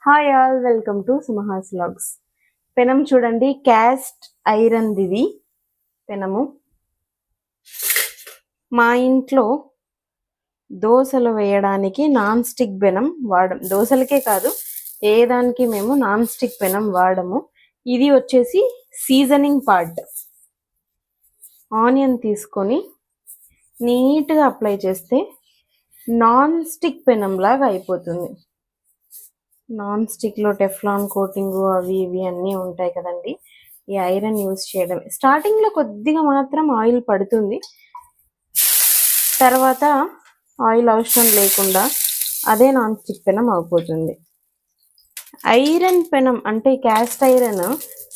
Hi all, welcome to Sumaha's vlogs. పెనం చూడండి, cast iron దిది పెనము. మా ఇంట్లో దోశలు వేయడానికి నాన్ స్టిక్ పెనం వాడము. దోశలకే కాదు, ఏ దానికి మేము నాన్ స్టిక్ పెనం వాడము. ఇది వచ్చేసి సీజనింగ్ పార్ట్. ఆనియన్ తీసుకొని నీట్గా అప్లై చేస్తే నాన్ స్టిక్ పెనం లాగా అయిపోతుంది. నాన్ స్టిక్లో టెఫ్లాన్ కోటింగ్ అవి ఇవి అన్నీ ఉంటాయి కదండి. ఈ ఐరన్ యూజ్ చేయడం స్టార్టింగ్లో కొద్దిగా మాత్రం ఆయిల్ పడుతుంది, తర్వాత ఆయిల్ అవసరం లేకుండా అదే నాన్ స్టిక్ పెనం అయిపోతుంది. ఐరన్ పెనం అంటే క్యాస్ట్ ఐరన్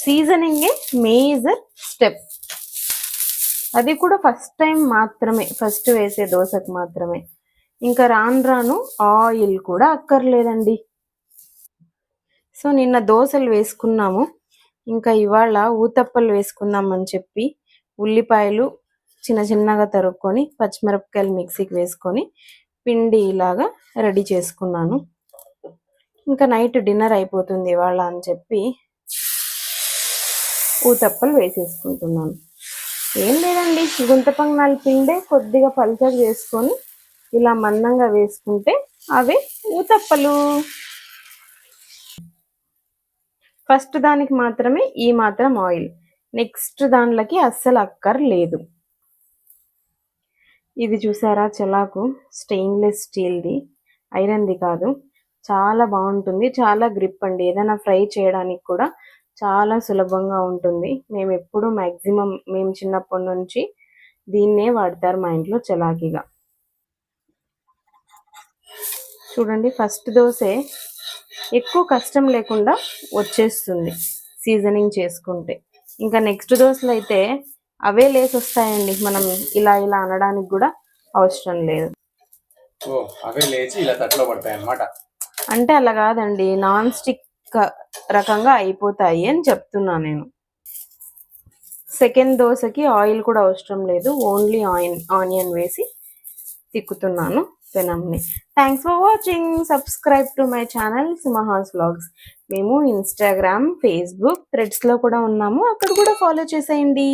సీజనింగే మేజర్ స్టెప్. అది కూడా ఫస్ట్ టైం మాత్రమే, ఫస్ట్ వేసే దోశకు మాత్రమే. ఇంకా రాను రాను ఆయిల్ కూడా అక్కర్లేదండి. సో నిన్న దోశలు వేసుకున్నాము, ఇంకా ఇవాళ ఊతప్పలు వేసుకుందామని చెప్పి ఉల్లిపాయలు చిన్న చిన్నగా తరుక్కొని పచ్చిమిరపకాయలు మిక్సీకి వేసుకొని పిండి ఇలాగా రెడీ చేసుకున్నాను. ఇంకా నైట్ డిన్నర్ అయిపోతుంది ఇవాళ అని చెప్పి ఊతప్పలు వేసేసుకుంటున్నాను. ఏం లేదండి, గుంత పొంగనాల పిండే కొద్దిగా పల్చగా చేసుకొని ఇలా మందంగా వేసుకుంటే అవే ఊతప్పలు. ఫస్ట్ దానికి మాత్రమే ఈ మాత్రం ఆయిల్, నెక్స్ట్ దాంట్లోకి అస్సలు అక్కర్లేదు. ఇది చూసారా, చలాకు స్టెయిన్లెస్ స్టీల్ది, ఐరన్ది కాదు. చాలా బాగుంటుంది, చాలా గ్రిప్ అండి. ఏదైనా ఫ్రై చేయడానికి కూడా చాలా సులభంగా ఉంటుంది. మేము ఎప్పుడు మ్యాక్సిమం మేము చిన్నప్పటి నుంచి దీన్నే వాడతారు మా ఇంట్లో చలాకీగా. చూడండి, ఫస్ట్ దోశే ఎక్కువ కష్టం లేకుండా వచ్చేస్తుంది సీజనింగ్ చేసుకుంటే. ఇంకా నెక్స్ట్ దోశలు అయితే అవే లేసి వస్తాయండి, మనం ఇలా ఇలా అనడానికి కూడా అవసరం లేదు. అవే లేచి ఇలా తట్లో పడతాయి అన్నమాట. అంటే అలా కాదండి, నాన్ స్టిక్ రకంగా అయిపోతాయి అని చెప్తున్నా నేను. సెకండ్ దోశకి ఆయిల్ కూడా అవసరం లేదు, ఓన్లీ ఆనియన్ వేసి తిక్కుతున్నాను పెనంని. Thanks for watching. Subscribe to my channel Sumaha's vlogs. మేము ఇన్స్టాగ్రామ్, ఫేస్బుక్, థ్రెడ్స్లో కూడా ఉన్నాము, అక్కడ కూడా ఫాలో చేసేయండి.